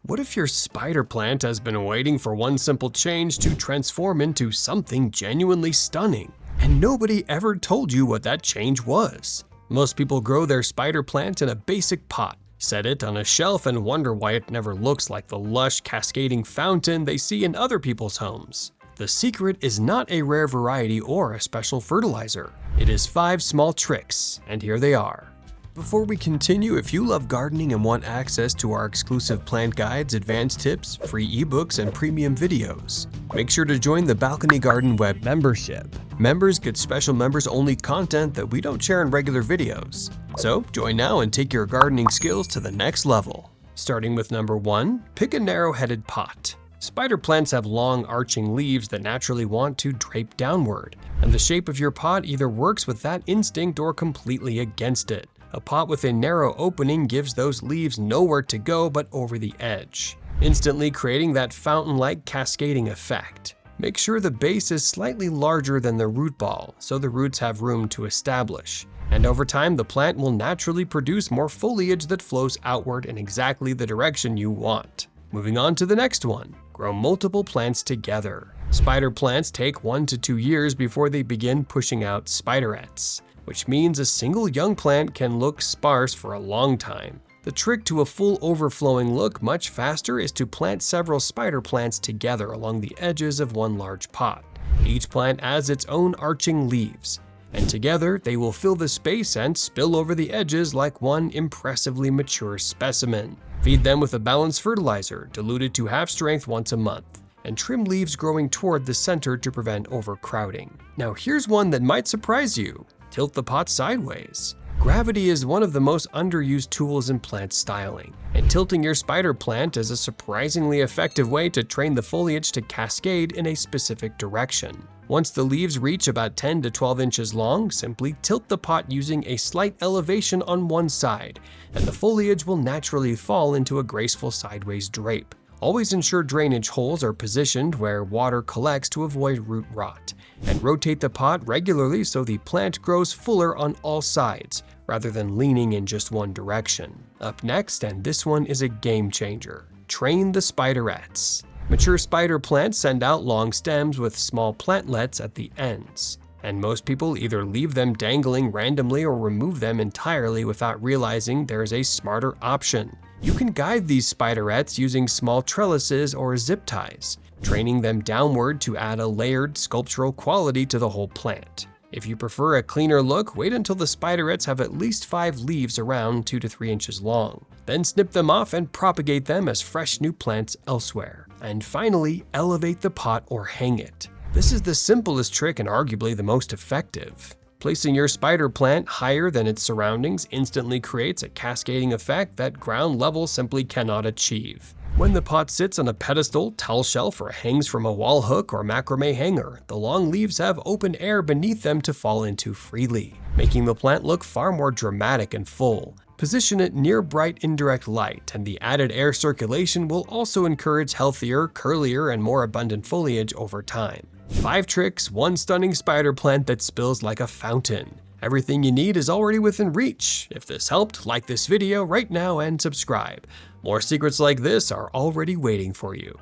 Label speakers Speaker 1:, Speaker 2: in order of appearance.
Speaker 1: What if your spider plant has been waiting for one simple change to transform into something genuinely stunning, and nobody ever told you what that change was? Most people grow their spider plant in a basic pot, set it on a shelf, and wonder why it never looks like the lush, cascading fountain they see in other people's homes. The secret is not a rare variety or a special fertilizer. It is 5 small tricks, and here they are. Before we continue, if you love gardening and want access to our exclusive plant guides, advanced tips, free ebooks, and premium videos, make sure to join the Balcony Garden Web membership. Members get special members-only content that we don't share in regular videos. So join now and take your gardening skills to the next level. Starting with number 1, pick a narrow-headed pot. Spider plants have long, arching leaves that naturally want to drape downward, and the shape of your pot either works with that instinct or completely against it. A pot with a narrow opening gives those leaves nowhere to go but over the edge, instantly creating that fountain-like cascading effect. Make sure the base is slightly larger than the root ball so the roots have room to establish, and over time the plant will naturally produce more foliage that flows outward in exactly the direction you want. Moving on to the next one, grow multiple plants together. Spider plants take 1 to 2 years before they begin pushing out spiderettes, which means a single young plant can look sparse for a long time. The trick to a full overflowing look much faster is to plant several spider plants together along the edges of one large pot. Each plant has its own arching leaves, and together they will fill the space and spill over the edges like one impressively mature specimen. Feed them with a balanced fertilizer, diluted to half strength once a month, and trim leaves growing toward the center to prevent overcrowding. Now here's one that might surprise you. Tilt the pot sideways. Gravity is one of the most underused tools in plant styling, and tilting your spider plant is a surprisingly effective way to train the foliage to cascade in a specific direction. Once the leaves reach about 10 to 12 inches long, simply tilt the pot using a slight elevation on one side, and the foliage will naturally fall into a graceful sideways drape. Always ensure drainage holes are positioned where water collects to avoid root rot, and rotate the pot regularly so the plant grows fuller on all sides, rather than leaning in just one direction. Up next, and this one is a game changer, train the spiderettes. Mature spider plants send out long stems with small plantlets at the ends, and most people either leave them dangling randomly or remove them entirely without realizing there is a smarter option. You can guide these spiderettes using small trellises or zip ties, training them downward to add a layered sculptural quality to the whole plant. If you prefer a cleaner look, wait until the spiderettes have at least 5 leaves around 2 to 3 inches long. Then snip them off and propagate them as fresh new plants elsewhere. And finally, elevate the pot or hang it. This is the simplest trick and arguably the most effective. Placing your spider plant higher than its surroundings instantly creates a cascading effect that ground level simply cannot achieve. When the pot sits on a pedestal, tall shelf, or hangs from a wall hook or macrame hanger, the long leaves have open air beneath them to fall into freely, making the plant look far more dramatic and full. Position it near bright indirect light, and the added air circulation will also encourage healthier, curlier, and more abundant foliage over time. 5 tricks, 1 stunning spider plant that spills like a fountain. Everything you need is already within reach. If this helped, like this video right now and subscribe. More secrets like this are already waiting for you.